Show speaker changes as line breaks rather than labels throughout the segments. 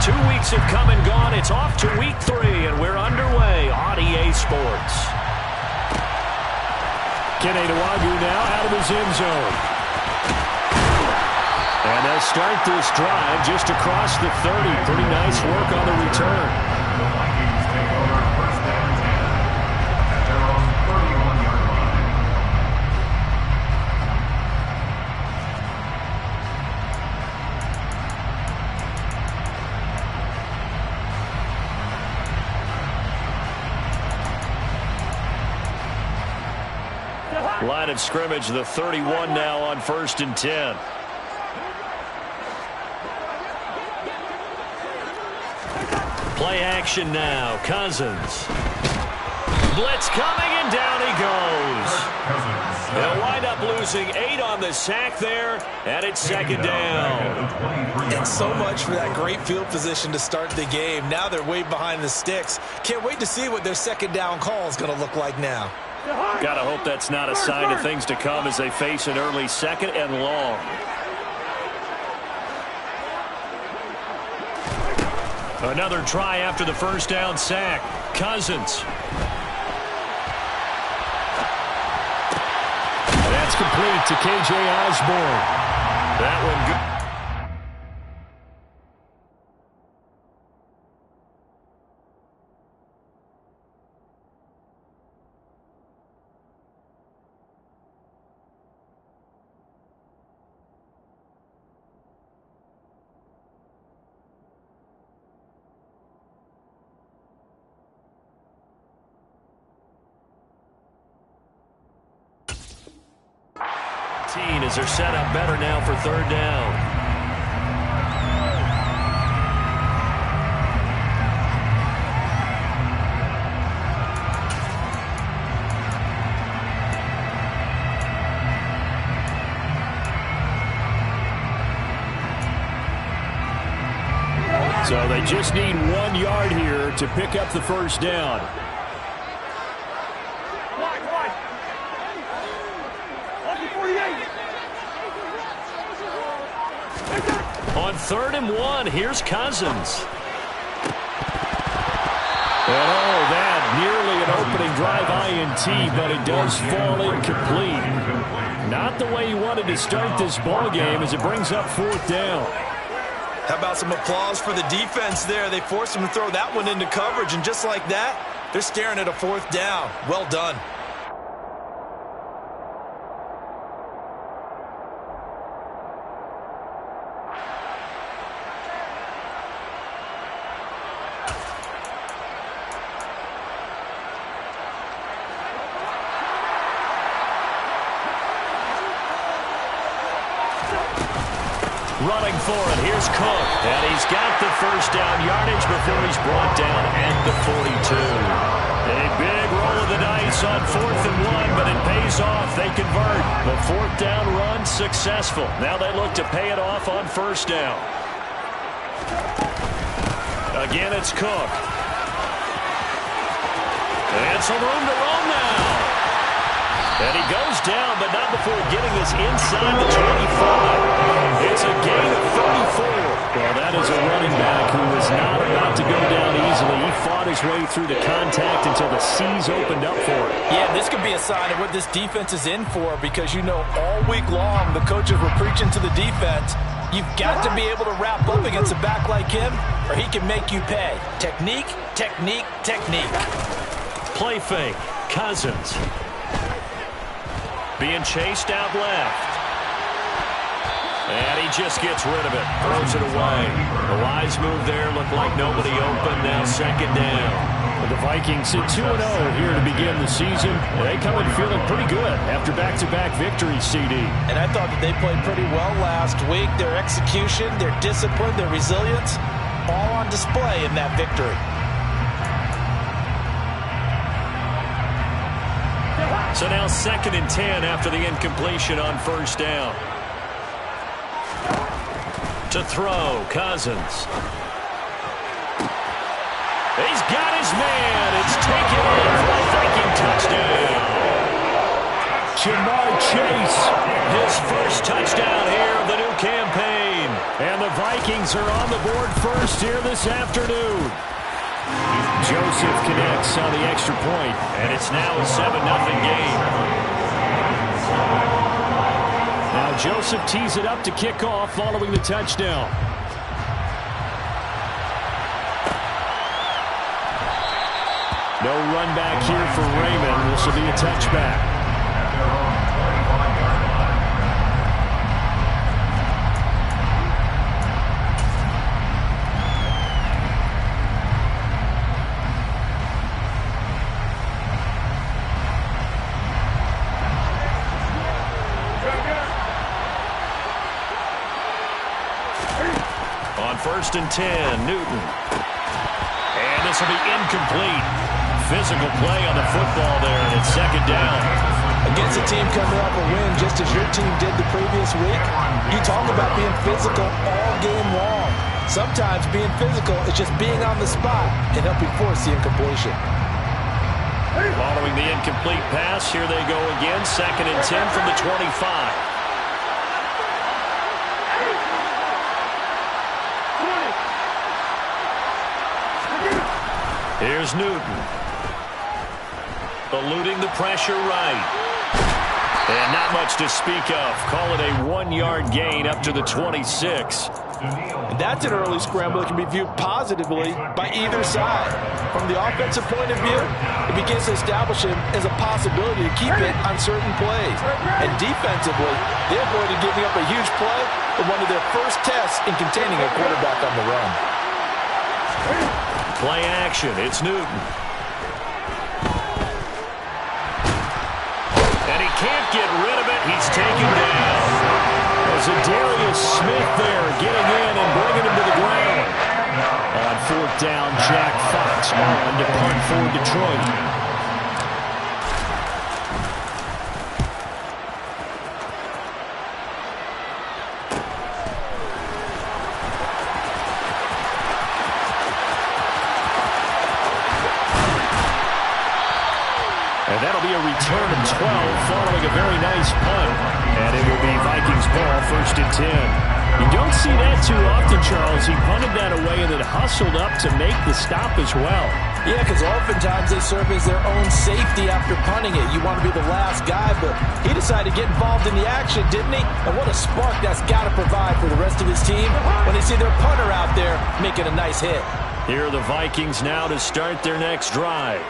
2 weeks have come and gone. It's off to week 3, and we're underway on EA Sports. Kenny Nwagu now out of his end zone. And they'll start this drive just across the 30. Pretty nice work on the return. Line of scrimmage, the 31 now on 1st and 10. Play action now. Cousins. Blitz coming, and down he goes. They'll wind up losing 8 on the sack there, and it's 2nd down.
And so much for that great field position to start the game. Now they're way behind the sticks. Can't wait to see what their 2nd down call is going to look like now.
Gotta hope that's not a sign of things to come as they face an early 2nd and long. Another try after the 1st down sack. Cousins. That's complete to K.J. Osborne. That one good. As they're set up better now for 3rd down. So they just need 1 yard here to pick up the 1st down. On 3rd and 1, here's Cousins. And that nearly an opening drive INT, but it does fall incomplete. Not the way he wanted to start this ball game as it brings up 4th down.
How about some applause for the defense there? They forced him to throw that one into coverage, and just like that, they're staring at a 4th down. Well done.
Running for it, here's Cook. And he's got the 1st down yardage before he's brought down at the 42. A big roll of the dice on 4th and 1, but it pays off. They convert. The 4th down run successful. Now they look to pay it off on 1st down. Again, it's Cook. And some room to roam now. And he goes down, but not before getting us inside the 25. It's a gain of 34. Well, that is a running back who is not about to go down easily. He fought his way through the contact until the C's opened up for him.
Yeah, this could be a sign of what this defense is in for, because you know all week long the coaches were preaching to the defense, you've got to be able to wrap up against a back like him or he can make you pay. Technique, technique, technique.
Play fake. Cousins. Being chased out left. And he just gets rid of it. Throws it away. The wise move there. Looked like nobody open. Now 2nd down. The Vikings sit 2-0 here to begin the season. They come in feeling pretty good after back-to-back victories, CD.
And I thought that they played pretty well last week. Their execution, their discipline, their resilience, all on display in that victory.
So now 2nd and 10 after the incompletion on 1st down. To throw, Cousins. He's got his man. It's taken in for a Viking touchdown. Jamar Chase, his first touchdown here of the new campaign. game. And the Vikings are on the board first here this afternoon. Joseph connects on the extra point, and it's now a 7-0 game. Now Joseph tees it up to kick off following the touchdown. No run back here for Raymond. This will be a touchback. On 1st and 10, Newton. And this will be incomplete. Physical play on the football there, and it's 2nd down.
Against a team coming off a win just as your team did the previous week, you talk about being physical all game long. Sometimes being physical is just being on the spot and helping force the incompletion.
Following the incomplete pass, here they go again. 2nd and 10 from the 25. Here's Newton. Eluding the pressure right. And not much to speak of. Call it a 1-yard gain up to the 26.
That's an early scramble that can be viewed positively by either side. From the offensive point of view, it begins to establish him as a possibility to keep it on certain plays. And defensively, they avoided giving up a huge play in one of their first tests in containing a quarterback on the run.
Play action. It's Newton. And he can't get rid of it. He's taken down. There's a Darius Smith there getting in and bringing him to the ground. On 4th down, Jack Fox on to punt for Detroit. And that'll be a return of 12 following a very nice punt. And it will be Vikings ball, 1st and 10. You don't see that too often, Charles. He punted that away and then hustled up to make the stop as well.
Yeah, because oftentimes they serve as their own safety after punting it. You want to be the last guy, but he decided to get involved in the action, didn't he? And what a spark that's got to provide for the rest of his team when they see their punter out there making a nice hit.
Here are the Vikings now to start their next drive.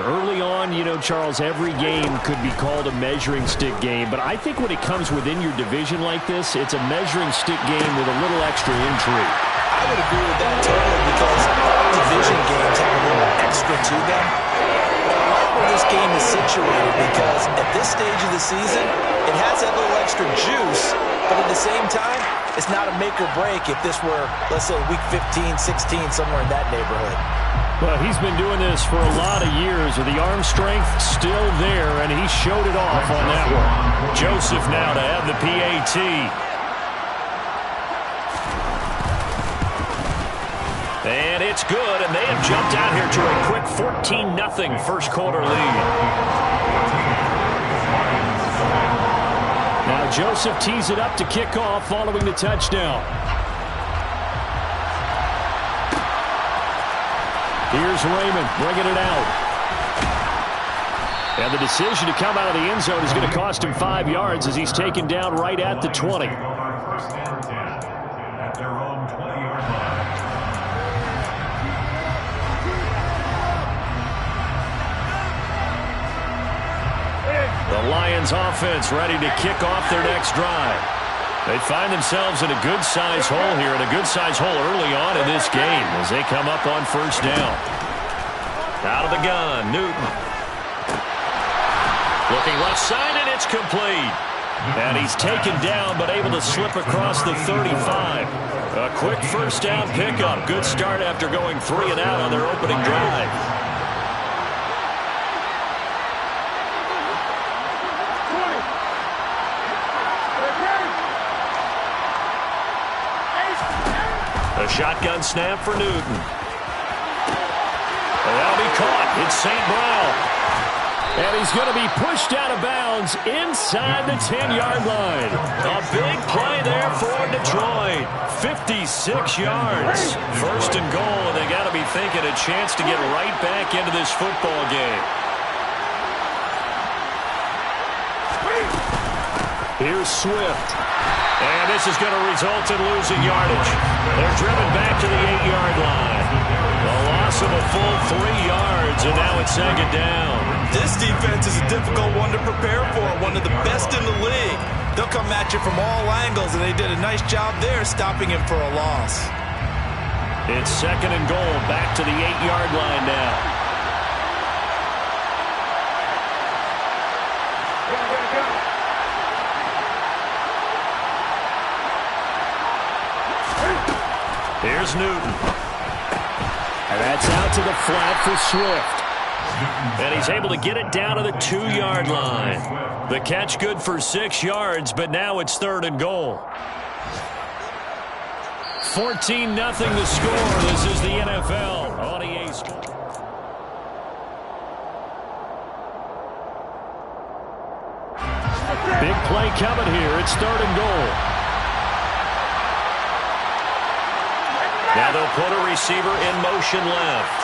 Early on, you know, Charles, every game could be called a measuring stick game, but I think when it comes within your division like this, it's a measuring stick game with a little extra intrigue.
I would agree with that totally because all division games have a little extra to them. I like where this game is situated because at this stage of the season, it has that little extra juice, but at the same time, it's not a make or break if this were, let's say, week 15, 16, somewhere in that neighborhood.
Well, he's been doing this for a lot of years with the arm strength still there, and he showed it off on that one. Joseph now to have the PAT. And it's good, and they have jumped out here to a quick 14-0 first quarter lead. Now Joseph tees it up to kick off following the touchdown. Here's Raymond bringing it out. And the decision to come out of the end zone is going to cost him 5 yards as he's taken down right at the 20. The Lions offense ready to kick off their next drive. They find themselves in a good-sized hole here, and a good-sized hole early on in this game as they come up on 1st down. Out of the gun, Newton. Looking left side, and it's complete. And he's taken down, but able to slip across the 35. A quick 1st down pickup. Good start after going 3 and out on their opening drive. A shotgun snap for Newton. And that'll be caught. It's St. Brown. And he's going to be pushed out of bounds inside the 10-yard line. A big play there for Detroit. 56 yards. First and goal, and they got to be thinking a chance to get right back into this football game. Here's Swift. And this is going to result in losing yardage. They're driven back to the 8-yard line. A loss of a full 3 yards, and now it's second down.
This defense is a difficult one to prepare for, one of the best in the league. They'll come at you from all angles, and they did a nice job there stopping him for a loss.
It's second and goal, back to the 8-yard line now. Here's Newton. And that's out to the flat for Swift. And he's able to get it down to the 2-yard line. The catch good for 6 yards, but now it's third and goal. 14-0 the score. This is the NFL on EA Sports. Big play coming here. It's third and goal. Now they'll put a receiver in motion left.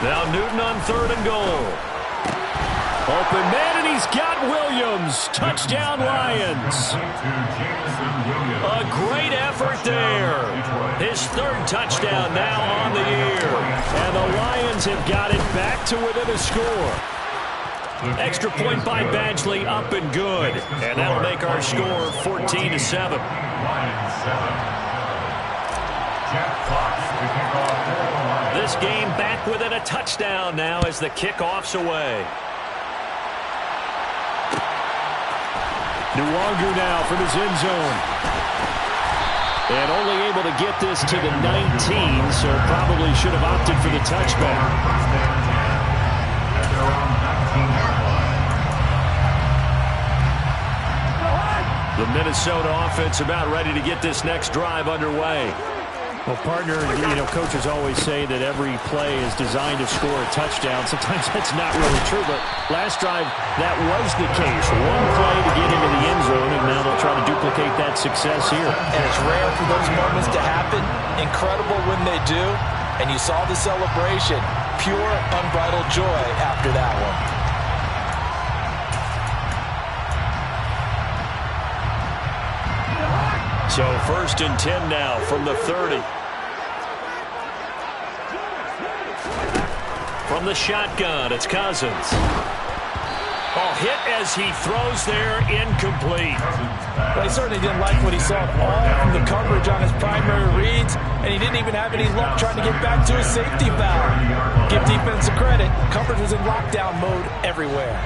Now Newton on third and goal. Open man, and he's got Williams. Touchdown, Lions. A great effort there. His third touchdown now on the year. And the Lions have got it back to within a score. Extra point by Badgley, up and good. And that'll make our score 14-7. This game back within a touchdown now as the kickoff's away. Nwangu now from his end zone. And only able to get this to the 19, so probably should have opted for the touchback. The Minnesota offense about ready to get this next drive underway. Well, partner, coaches always say that every play is designed to score a touchdown. Sometimes that's not really true, but last drive, that was the case. One play to get into the end zone, and now they'll try to duplicate that success here.
And it's rare for those moments to happen. Incredible when they do. And you saw the celebration. Pure, unbridled joy after that one.
So first and 10 now from the 30. From the shotgun, it's Cousins. Oh, hit as he throws there, incomplete.
Well, he certainly didn't like what he saw at all from the coverage on his primary reads, and he didn't even have any luck trying to get back to his safety valve. Give defense some credit. Coverage was in lockdown mode everywhere.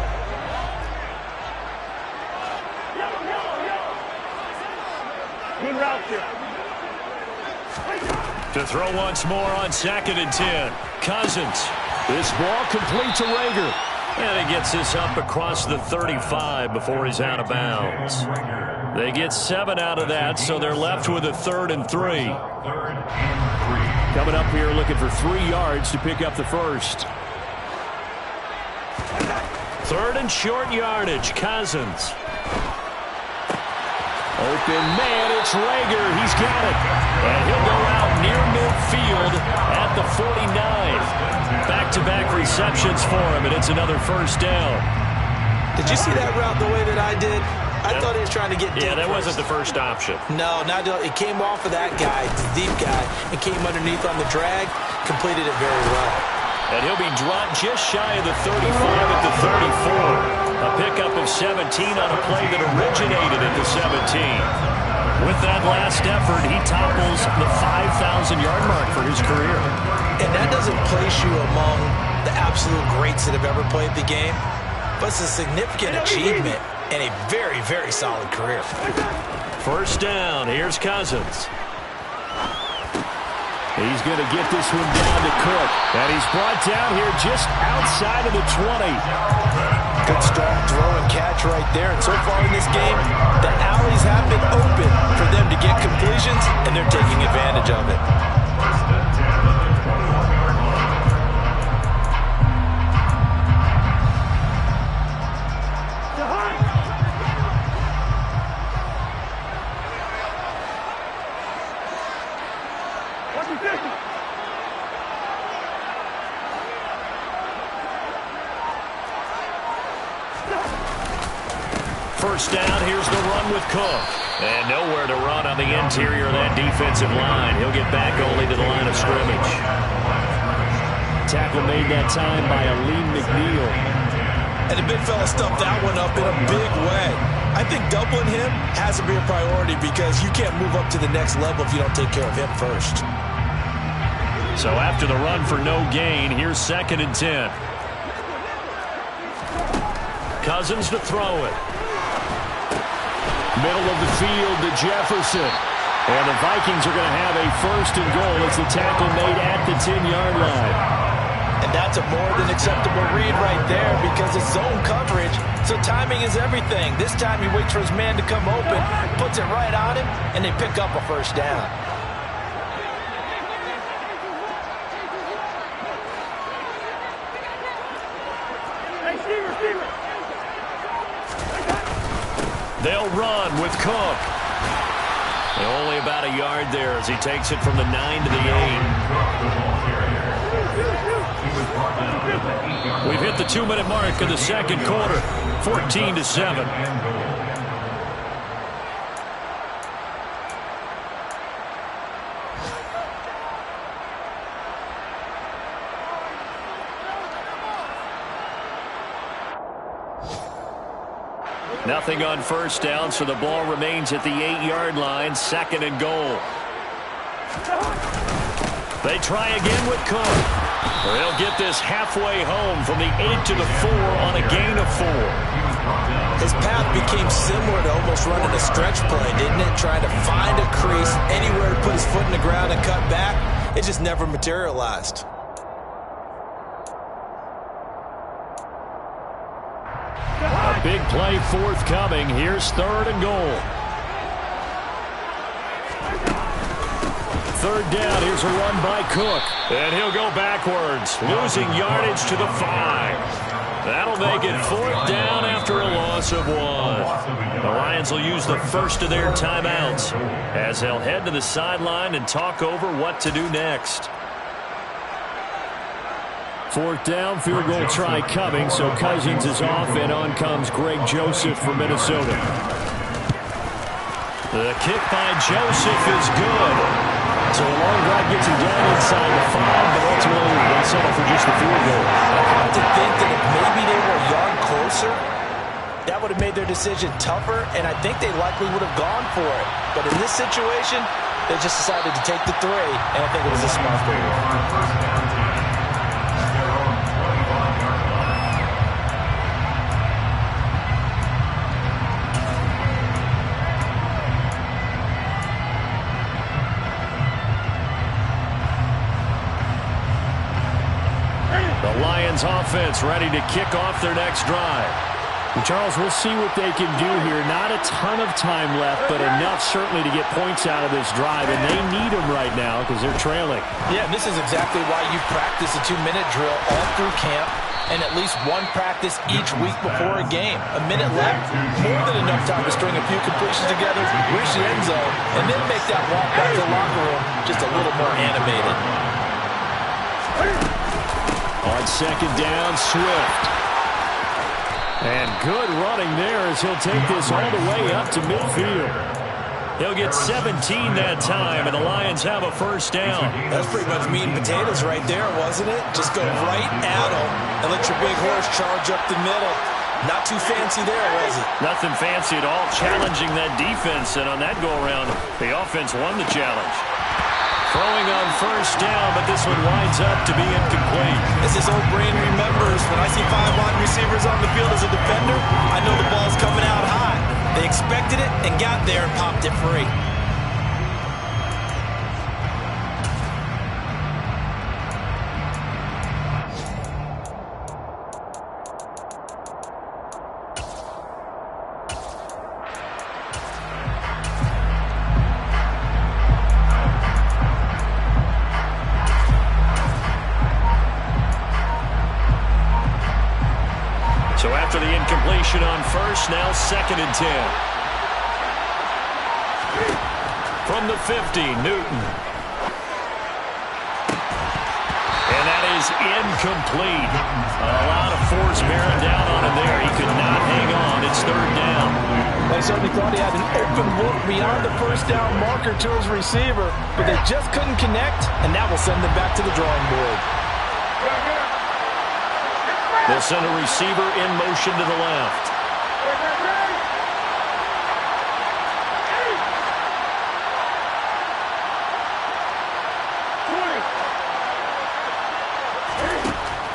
To throw once more on second and 10. Cousins. This ball complete to Rager. And he gets this up across the 35 before he's out of bounds. They get 7 out of that, so they're left with a 3rd and 3. Coming up here looking for 3 yards to pick up the first. 3rd and short yardage. Cousins. Open man, it's Rager. He's got it. And he'll go out near midfield at the 49. Back-to-back receptions for him, and it's another first down.
Did you see that route the way that I did? I thought he was trying to get deep.
Yeah, that wasn't the first option.
No, not it came off of that guy, the deep guy, and came underneath on the drag, completed it very well.
And he'll be dropped just shy of the 35 at the 34. A pickup of 17 on a play that originated at the 17. With that last effort, he topples the 5,000-yard mark for his career.
And that doesn't place you among the absolute greats that have ever played the game, but it's a significant achievement and a very, very solid career.
First down, here's Cousins. He's going to get this one down to Cook. And he's brought down here just outside of the 20.
Good strong throw and catch right there. And so far in this game, the alleys have been open for them to get completions, and they're taking advantage of it.
First down, here's the run with Cook. And nowhere to run on the interior of that defensive line. He'll get back only to the line of scrimmage. Tackle made that time by Aleem McNeil.
And the big fella stuffed that one up in a big way. I think doubling him has to be a priority because you can't move up to the next level if you don't take care of him first.
So after the run for no gain, here's 2nd and 10. Cousins to throw it. Middle of the field to Jefferson. And the Vikings are going to have a 1st and goal as the tackle made at the 10-yard line.
And that's a more than acceptable read right there because it's zone coverage, so timing is everything. This time he waits for his man to come open, puts it right on him, and they pick up a 1st down.
They'll run with Cook. And only about a yard there as he takes it from the 9 to the 8. We've hit the 2-minute mark of the 2nd quarter, 14-7. Nothing on 1st down, so the ball remains at the 8-yard line, 2nd and goal. They try again with Cook. They'll get this halfway home from the 8 to the 4 on a gain of 4.
His path became similar to almost running a stretch play, didn't it? Trying to find a crease, anywhere to put his foot in the ground and cut back. It just never materialized.
A big play forthcoming. Here's 3rd and goal. 3rd down. Here's a run by Cook. And he'll go backwards, losing yardage to the 5. That'll make it 4th down after a loss of 1. The Lions will use the first of their timeouts as they'll head to the sideline and talk over what to do next. 4th down, field goal try coming, so Cousins is off, and on comes Greg Joseph from Minnesota. The kick by Joseph is good. So a long drive gets him down inside the 5, but ultimately they settle for just the field goal.
I have to think that if maybe they were a yard closer, that would have made their decision tougher, and I think they likely would have gone for it. But in this situation, they just decided to take the 3, and I think it was a smart move.
The Lions offense ready to kick off their next drive. And Charles, we'll see what they can do here. Not a ton of time left, but enough certainly to get points out of this drive, and they need them right now because they're trailing.
Yeah, this is exactly why you practice a 2-minute drill all through camp and at least one practice each week before a game. A minute left, more than enough time to string a few completions together, reach the end zone, and then make that walk back to the locker room just a little more animated.
On 2nd down, Swift. And good running there as he'll take this all the way up to midfield. He'll get 17 that time, and the Lions have a 1st down.
That's pretty much meat and potatoes right there, wasn't it? Just go right at him and let your big horse charge up the middle. Not too fancy there, was it?
Nothing fancy at all, challenging that defense, and on that go-around, the offense won the challenge. Throwing on 1st down, but this one winds up to be incomplete.
As his old brain remembers, when I see 5 wide receivers on the field as a defender, I know the ball's coming out high. They expected it and got there and popped it free.
So after the incompletion on first, now 2nd and 10. From the 50, Newton. And that is incomplete. A lot of force bearing down on him there. He could not hang on. It's 3rd down.
They certainly thought he had an open look beyond the first down marker to his receiver, but they just couldn't connect, and that will send them back to the drawing board.
They'll send a receiver in motion to the left.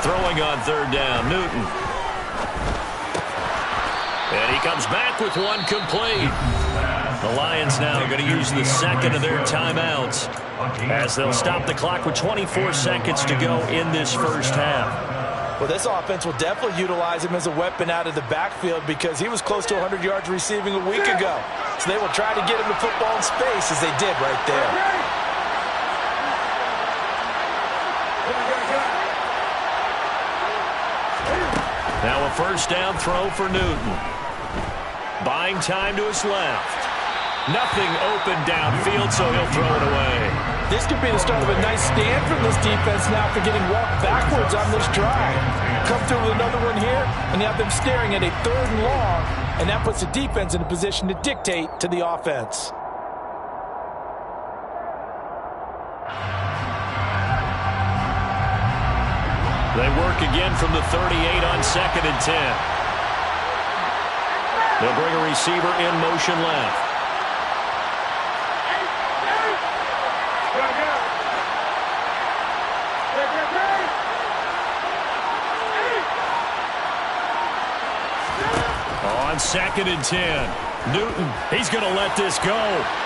Throwing on 3rd down, Newton. And he comes back with one complete. The Lions now are going to use the 2nd of their timeouts as they'll stop the clock with 24 seconds to go in this first half.
Well, this offense will definitely utilize him as a weapon out of the backfield because he was close to 100 yards receiving a week ago. So they will try to get him the football in space as they did right there.
Now a first down throw for Newton. Buying time to his left. Nothing open downfield, so he'll throw it away.
This could be the start of a nice stand from this defense now for getting walked backwards on this drive. Come through with another one here, and you have them staring at a 3rd and long, and that puts the defense in a position to dictate to the offense.
They work again from the 38 on 2nd and 10. They'll bring a receiver in motion left. On 2nd and 10. Newton, he's going to let this go.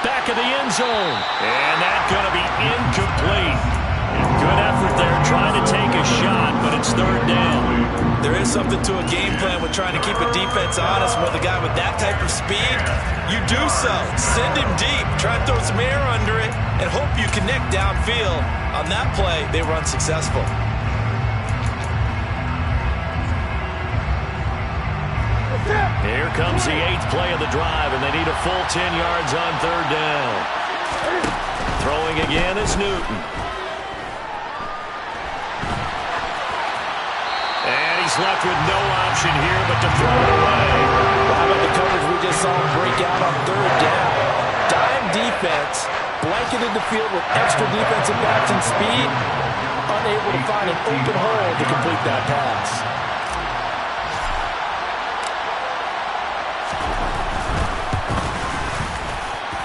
Back of the end zone. And that's going to be incomplete. Good effort there trying to take a shot, but it's 3rd down.
There is something to a game plan with trying to keep a defense honest. With a guy with that type of speed, you do so. Send him deep. Try and throw some air under it and hope you connect downfield. On that play, they were unsuccessful.
Here comes the 8th play of the drive, and they need a full 10 yards on 3rd down. Throwing again is Newton. And he's left with no option here but to throw it away.
Well, how about the coverage we just saw him break out on 3rd down? Dime defense, blanketed the field with extra defensive backs and speed, unable to find an open hole to complete that pass.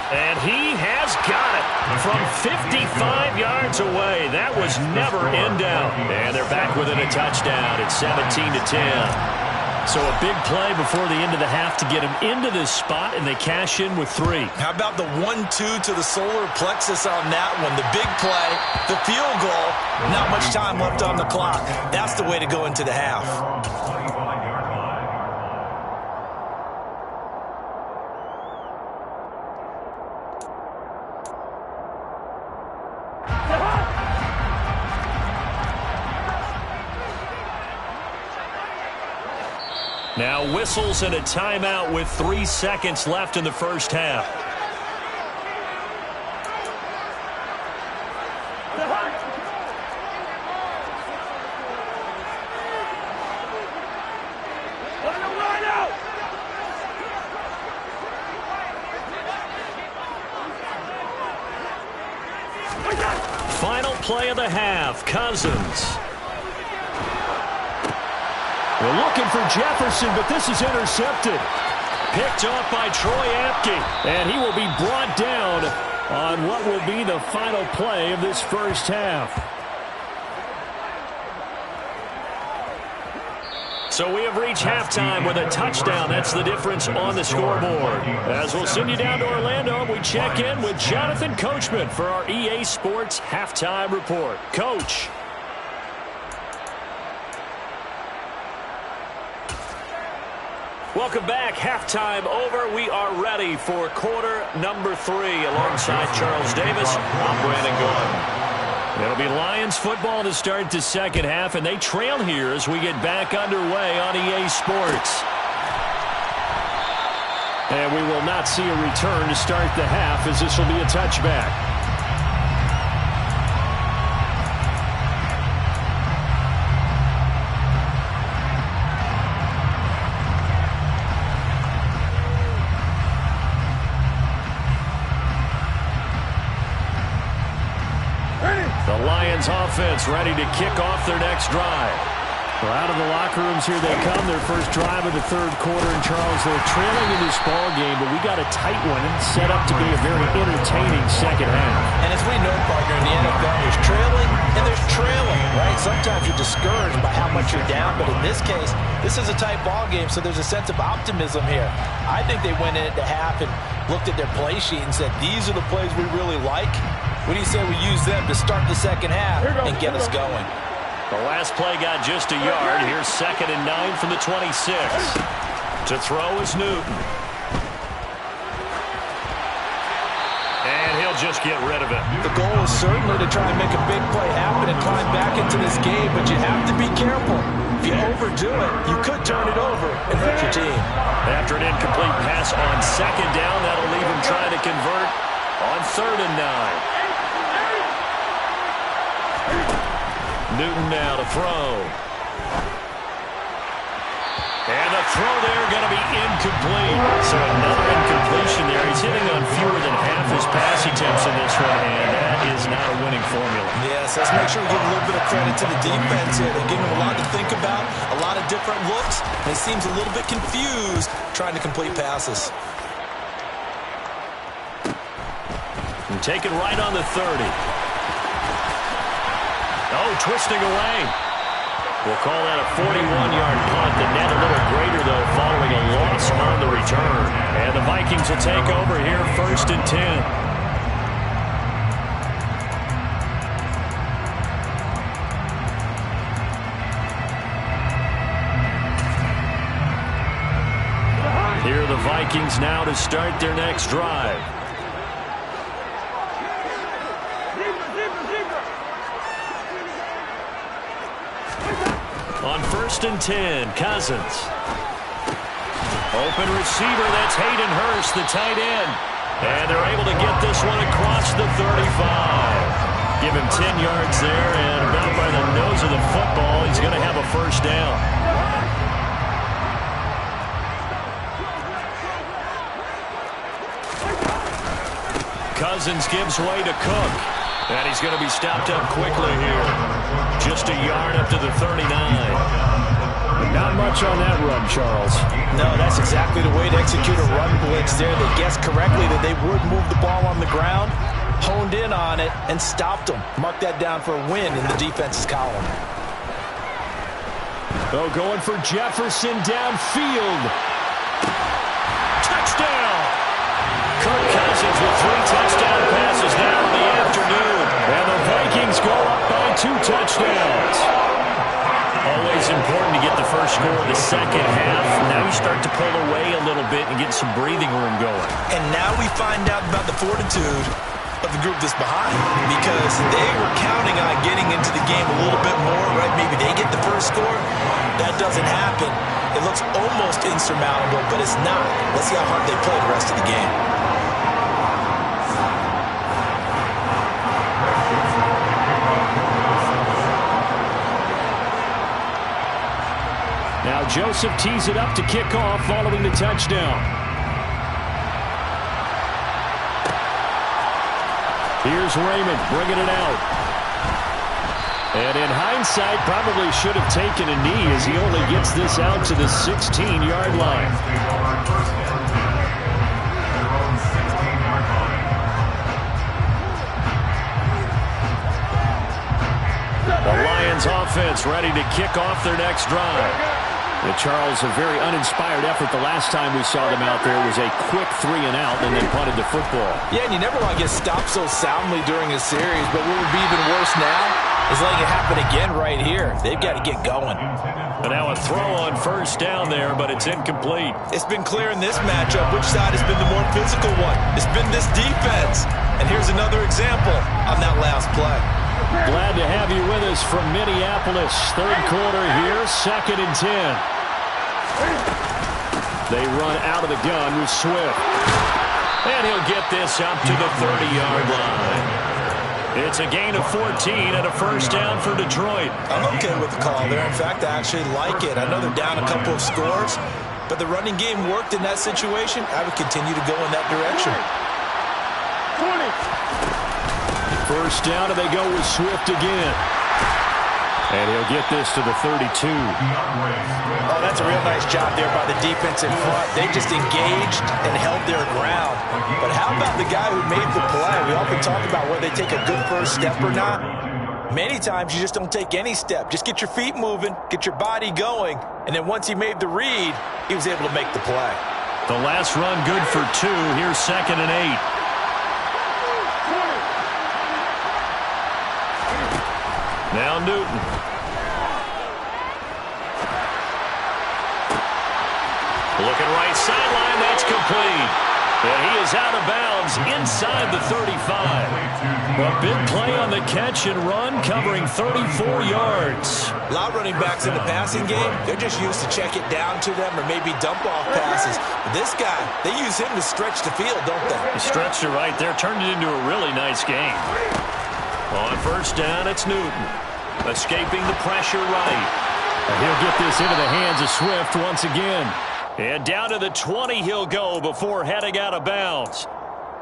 And he has got it from 55 yards away. That was never in doubt. And they're back within a touchdown. It's 17-10. So a big play before the end of the half to get him into this spot, and they cash in with 3.
How about the 1-2 to the solar plexus on that one? The big play, the field goal, not much time left on the clock. That's the way to go into the half.
Now whistles and a timeout with 3 seconds left in the first half. Final play of the half, Cousins. They're looking for Jefferson, but this is intercepted. Picked off by Troy Apke, and he will be brought down on what will be the final play of this first half. So we have reached halftime with a touchdown. That's the difference on the scoreboard. As we'll send you down to Orlando, we check in with Jonathan Coachman for our EA Sports Halftime Report. Coach. Welcome back. Halftime over. We are ready for quarter number 3. Alongside Charles Davis, I'm Brandon Gordon. It'll be Lions football to start the second half, and they trail here as we get back underway on EA Sports. And we will not see a return to start the half, as this will be a touchback. The Lions offense ready to kick off their next drive. Well, out of the locker rooms here they come, their first drive of the third quarter. And Charles, they're trailing in this ball game, but we got a tight one set up to be a very entertaining second half.
And as we know, partner, in the NFL, there's trailing and there's trailing, right? Sometimes you're discouraged by how much you're down, but in this case, this is a tight ball game, so there's a sense of optimism here. I think they went in at the half and looked at their play sheet and said, these are the plays we really like. What do you say we use them to start the second half and get us going?
The last play got just a yard. Here's 2nd and 9 from the 26. To throw is Newton. And he'll just get rid of it.
The goal is certainly to try and make a big play happen and climb back into this game, but you have to be careful. If you overdo it, you could turn it over and hurt your team.
After an incomplete pass on 2nd down, that'll leave him trying to convert on 3rd and 9. Newton now to throw. And the throw there going to be incomplete. So another incompletion there. He's hitting on fewer than half his pass attempts in this one, and that is not a winning formula.
Yes, let's make sure we give a little bit of credit to the defense here. They're giving him a lot to think about, a lot of different looks, and he seems a little bit confused trying to complete passes.
And take it right on the 30. Oh, twisting away. We'll call that a 41-yard punt. The net a little greater, though, following a loss on the return. And the Vikings will take over here, 1st and 10. Here are the Vikings now to start their next drive. On 1st and 10, Cousins. Open receiver, that's Hayden Hurst, the tight end. And they're able to get this one across the 35. Give him 10 yards there, and about by the nose of the football, he's going to have a 1st down. Cousins gives way to Cook. And he's going to be stopped up quickly here. Just a yard up to the 39. Not much on that run, Charles.
No, that's exactly the way to execute a run blitz there. They guessed correctly that they would move the ball on the ground, honed in on it, and stopped them. Mark that down for a win in the defense's column.
Oh, going for Jefferson downfield. Touchdown! Kirk Cousins with 3 touchdown passes now in the afternoon. And the Vikings go up by 2 touchdowns. Always important to get the first score of the second half. Now you start to pull away a little bit and get some breathing room going.
And now we find out about the fortitude of the group that's behind, because they were counting on getting into the game a little bit more, right? Maybe they get the first score. That doesn't happen. It looks almost insurmountable, but it's not. Let's see how hard they play the rest of the game.
Now Joseph tees it up to kick off following the touchdown. Here's Raymond bringing it out. And in hindsight, probably should have taken a knee as he only gets this out to the 16-yard line. The Lions offense ready to kick off their next drive. Charles, a very uninspired effort the last time we saw them out there. Was a quick 3-and-out, and they punted the football.
Yeah, and you never want to get stopped so soundly during a series, but what would be even worse now is letting it happen again right here. They've got to get going.
And now a throw on 1st down there, but it's incomplete.
It's been clear in this matchup which side has been the more physical one. It's been this defense. And here's another example on that last play.
Glad to have you with us from Minneapolis. Third quarter here, 2nd and 10. They run out of the gun with Swift. And he'll get this up to the 30-yard line. It's a gain of 14 and a first down for Detroit.
I'm okay with the call there. In fact, I actually like it. I know they're down a couple of scores, but the running game worked in that situation. I would continue to go in that direction.
20. First down, and they go with Swift again. And he'll get this to the 32.
Oh, that's a real nice job there by the defense in front. They just engaged and held their ground. But how about the guy who made the play? We often talk about whether they take a good first step or not. Many times you just don't take any step. Just get your feet moving, get your body going, and then once he made the read, he was able to make the play.
The last run good for 2. Here's 2nd and 8. Now Newton. Looking right sideline, that's complete. And he is out of bounds inside the 35. A big play on the catch and run, covering 34 yards.
A lot of running backs in the passing game, they're just used to check it down to them or maybe dump off passes. But this guy, they use him to stretch the field, don't they?
He stretched it right there, turned it into a really nice game. On first down, it's Newton. Escaping the pressure right. And he'll get this into the hands of Swift once again. And down to the 20 he'll go before heading out of bounds.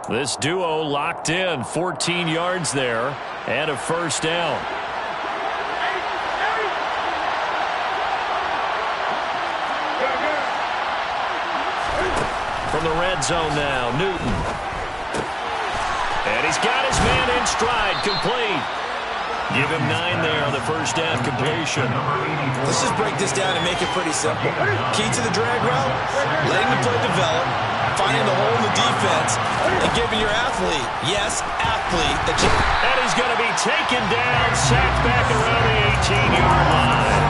This duo locked in, 14 yards there, and a first down. From the red zone now, Newton. And he's got his man in stride, complete. Give him 9 there on the first down completion.
Let's just break this down and make it pretty simple. Key to the drag route, letting the play develop, finding the hole in the defense, and giving your athlete, yes, athlete,
and he's going to be taken down, sacked back around the 18-yard line.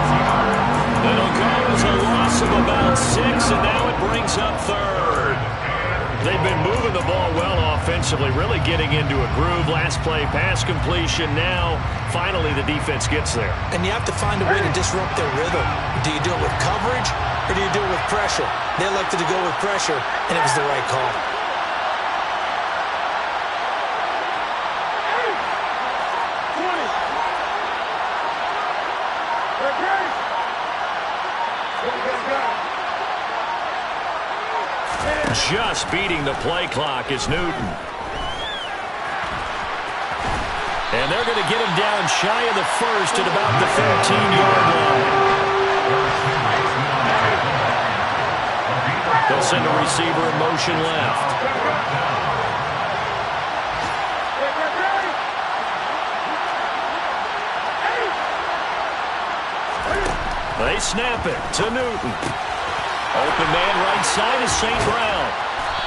It'll go as a loss of about 6, and now it brings up 3rd. They've been moving the ball well offensively, really getting into a groove. Last play, pass completion. Now, finally, the defense gets there.
And you have to find a way to disrupt their rhythm. Do you do it with coverage, or do you do it with pressure? They elected to go with pressure, and it was the right call.
Just beating the play clock is Newton. And they're going to get him down shy of the first at about the 13-yard line. They'll send a receiver in motion left. They snap it to Newton. Open man right side is St. Brown.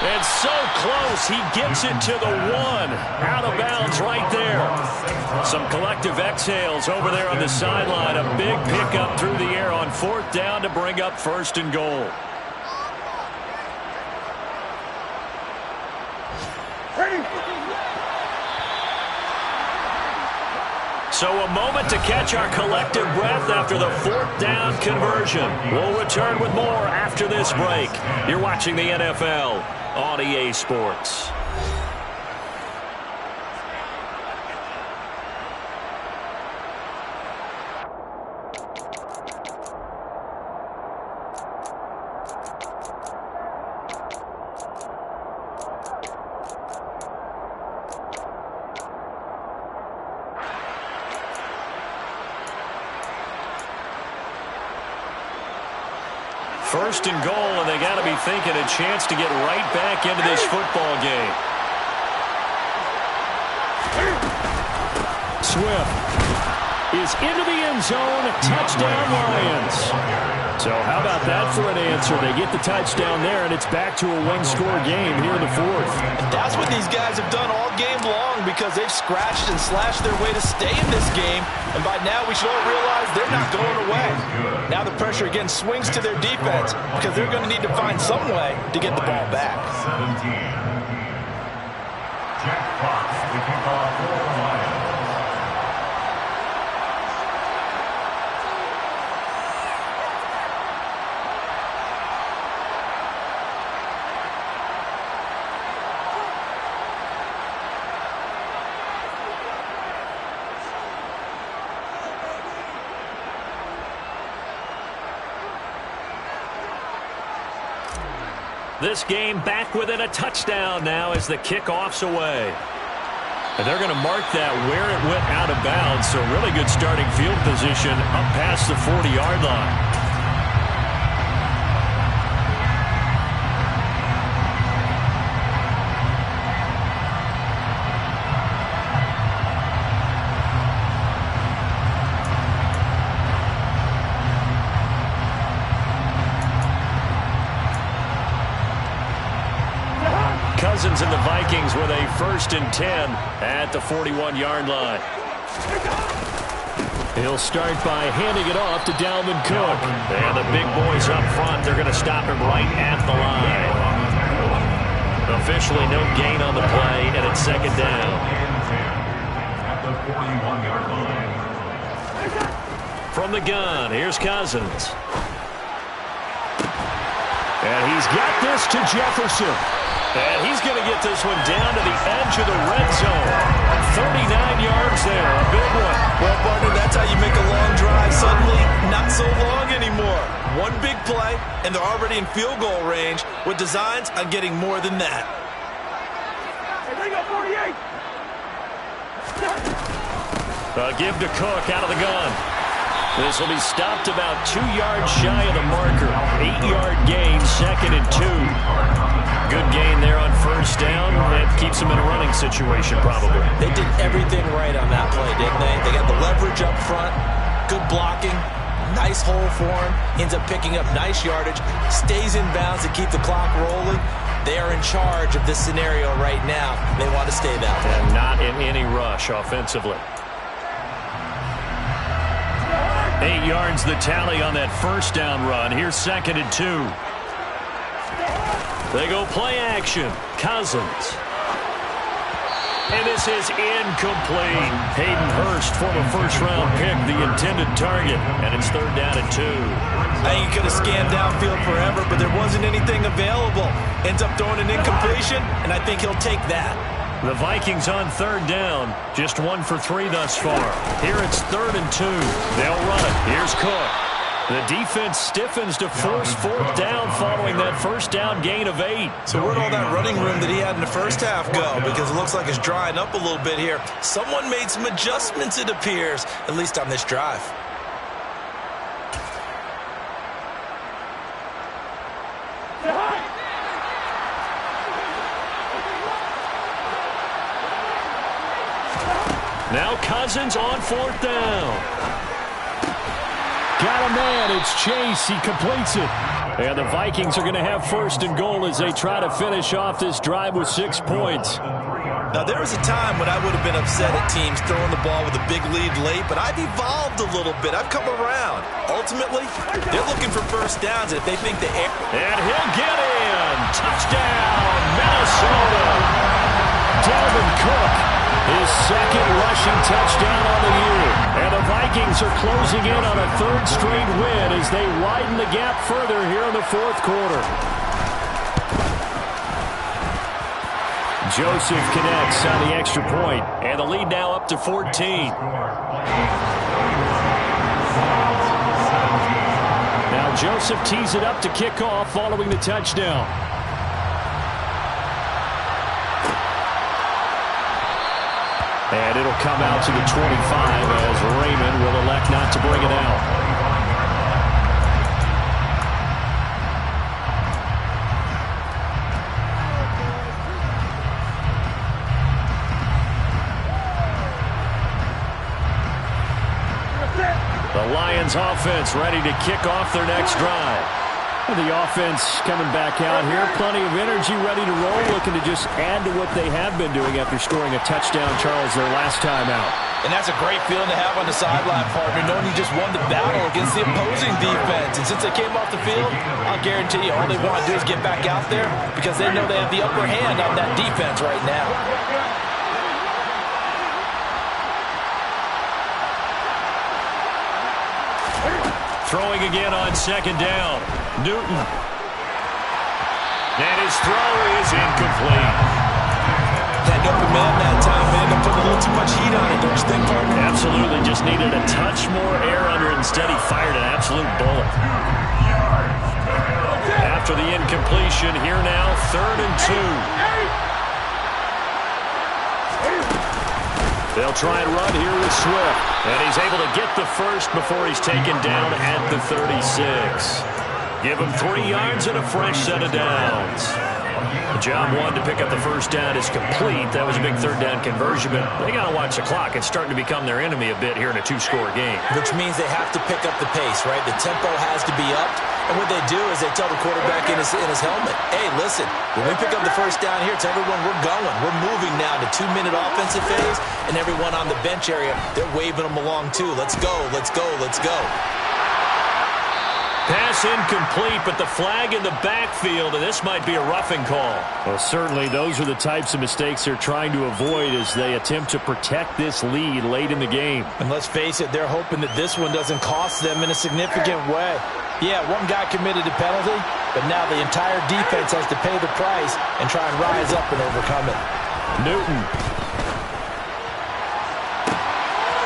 And so close, he gets it to the 1. Out of bounds right there. Some collective exhales over there on the sideline. A big pickup through the air on 4th down to bring up 1st and goal. So a moment to catch our collective breath after the 4th down conversion. We'll return with more after this break. You're watching the NFL on EA Sports. First and goal, and they got to be thinking a chance to get right back into this football game. Swift is into the end zone. Touchdown, Lions. So how about that for an answer? They get the touchdown there, and it's back to a one-score game here in the 4th.
And that's what these guys have done all game long because they've scratched and slashed their way to stay in this game. And by now, we should all realize they're not going away. Now the pressure again swings to their defense because they're going to need to find some way to get the ball back.
17. Jack Fox, the kickoff for the Lions.
This game back within a touchdown now as the kickoff's away. And they're going to mark that where it went out of bounds. So really good starting field position up past the 40-yard line. Cousins and the Vikings with a 1st and 10 at the 41-yard line. He'll start by handing it off to Dalvin Cook. And the big boys up front, they're going to stop him right at the line. Officially no gain on the play, and it's 2nd down.
At the 41-yard line.
From the gun, here's Cousins. And he's got this to Jefferson. And he's going to get this one down to the edge of the red zone. 39 yards there, a big one.
Well, partner, that's how you make a long drive suddenly not so long anymore. One big play, and they're already in field goal range with designs on getting more than that.
They got 48.
Give to Cook out of the gun. This will be stopped about 2 yards shy of the marker. 8-yard gain, 2nd and 2. Good gain there on 1st down. It keeps them in a running situation, probably.
They did everything right on that play, didn't they? They got the leverage up front, good blocking, nice hole for him, ends up picking up nice yardage, stays in bounds to keep the clock rolling. They are in charge of this scenario right now. They want to stay that way.
And not in any rush offensively. 8 yards the tally on that 1st down run. Here's 2nd and 2. They go play action. Cousins. And this is incomplete. Hayden Hurst, former 1st-round pick, the intended target. And it's 3rd down and 2.
I think he could have scanned downfield forever, but there wasn't anything available. Ends up throwing an incompletion, and I think he'll take that.
The Vikings on 3rd down. Just 1 for 3 thus far. Here it's 3rd and 2. They'll run it. Here's Cook. The defense stiffens to force 4th down following that 1st down gain of 8.
So where'd all that running room that he had in the 1st half go? Because it looks like it's drying up a little bit here. Someone made some adjustments, it appears, at least on this drive.
Now Cousins on 4th down. Got a man. It's Chase. He completes it. And the Vikings are going to have 1st and goal as they try to finish off this drive with 6 points.
Now, there was a time when I would have been upset at teams throwing the ball with a big lead late, but I've evolved a little bit. I've come around. Ultimately, they're looking for 1st downs if they think the air.
And he'll get in. Touchdown, Minnesota. Dalvin Cook, his 2nd rushing touchdown on the year. And the Vikings are closing in on a 3rd straight win as they widen the gap further here in the 4th quarter. Joseph connects on the extra point, and the lead now up to 14. Now Joseph tees it up to kick off following the touchdown. And it'll come out to the 25 as Raymond will elect not to bring it out. The Lions offense ready to kick off their next drive. The offense coming back out here. Plenty of energy, ready to roll, looking to just add to what they have been doing after scoring a touchdown, Charles, their last time out.
And that's a great feeling to have on the sideline, partner, knowing you just won the battle against the opposing defense. And since they came off the field, I'll guarantee you all they want to do is get back out there because they know they have the upper hand on that defense right now.
Throwing again on 2nd down. Newton. And his throw is incomplete.
That open man that time, man, to put a little too much heat on it, don't you think, partner?
Absolutely. Just needed a touch more air under it. Instead, he fired an absolute bullet. after the incompletion. Here now, 3rd and 2. They'll try and run here with Swift. And he's able to get the first before he's taken down at the 36. Give him 3 yards and a fresh set of downs. Job 1 to pick up the first down is complete. That was a big 3rd down conversion, but they got to watch the clock. It's starting to become their enemy a bit here in a 2-score game.
Which means they have to pick up the pace, right? The tempo has to be upped. And what they do is they tell the quarterback in his helmet, hey, listen, when we pick up the first down here, tell everyone we're going. We're moving now to 2-minute offensive phase, and everyone on the bench area, they're waving them along too. Let's go, let's go, let's go.
Pass incomplete, but the flag in the backfield, and this might be a roughing call. Well, certainly those are the types of mistakes they're trying to avoid as they attempt to protect this lead late in the game.
And let's face it, they're hoping that this one doesn't cost them in a significant way. Yeah, one guy committed a penalty, but now the entire defense has to pay the price and try and rise up and overcome it.
Newton.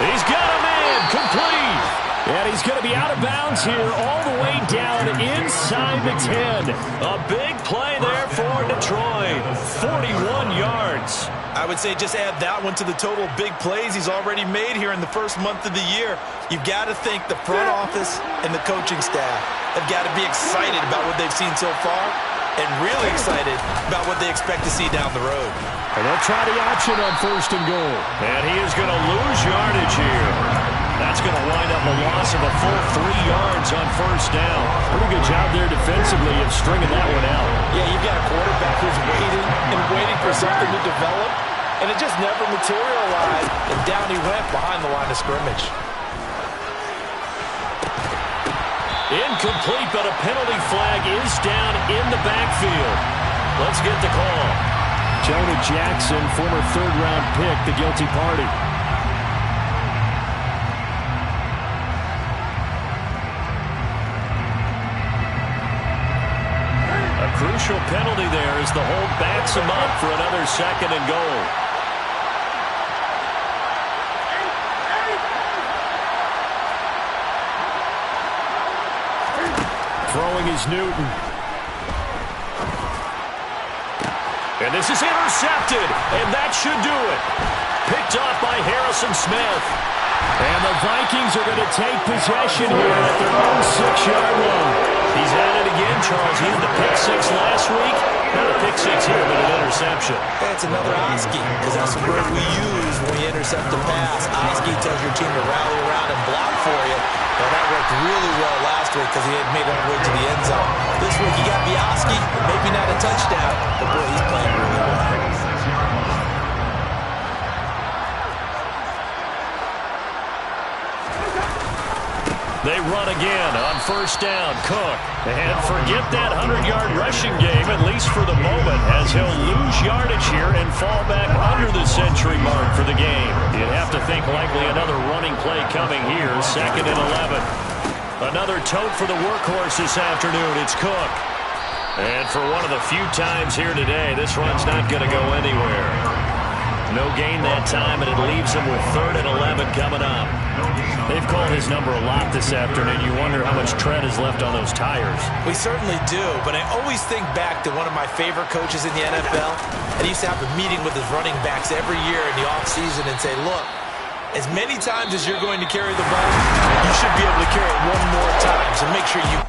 He's got a man, complete. And he's going to be out of bounds here all the way down inside the 10. A big play there for Detroit. 41 yards.
I would say just add that one to the total big plays he's already made here in the first month of the year. You've got to think the front office and the coaching staff have got to be excited about what they've seen so far and really excited about what they expect to see down the road.
And they'll try the option on 1st and goal. And he is going to lose yardage here. That's going to wind up a loss of a full 3 yards on 1st down. Pretty good job there defensively of stringing that one out.
Yeah, you've got a quarterback who's waiting and waiting for something to develop, and it just never materialized, and down he went behind the line of scrimmage.
Incomplete, but a penalty flag is down in the backfield. Let's get the call. Jonah Jackson, former 3rd-round pick, the guilty party. Crucial penalty there as the hold backs him up for another 2nd and goal. Throwing is Newton. And this is intercepted, and that should do it. Picked off by Harrison Smith. And the Vikings are going to take possession here at their own 6-yard line. He's at it again, Charles. He had the pick 6 last week. Not a pick 6 here, but an interception.
That's another Oski, because that's the word we use when we intercept a pass. Oski tells your team to rally around and block for you. Well, that worked really well last week because he had made it on the way to the end zone. This week he got the Oski, maybe not a touchdown, but boy, he's playing really well.
They run again on 1st down. Cook. And forget that 100-yard rushing game, at least for the moment, as he'll lose yardage here and fall back under the century mark for the game. You'd have to think likely another running play coming here. 2nd and 11. Another tote for the workhorse this afternoon. It's Cook. And for one of the few times here today, this run's not going to go anywhere. No gain that time, and it leaves him with 3rd and 11 coming up. They've called his number a lot this afternoon. You wonder how much tread is left on those tires.
We certainly do, but I always think back to one of my favorite coaches in the NFL, and he used to have a meeting with his running backs every year in the offseason and say, look, as many times as you're going to carry the ball, you should be able to carry it one more time, so make sure you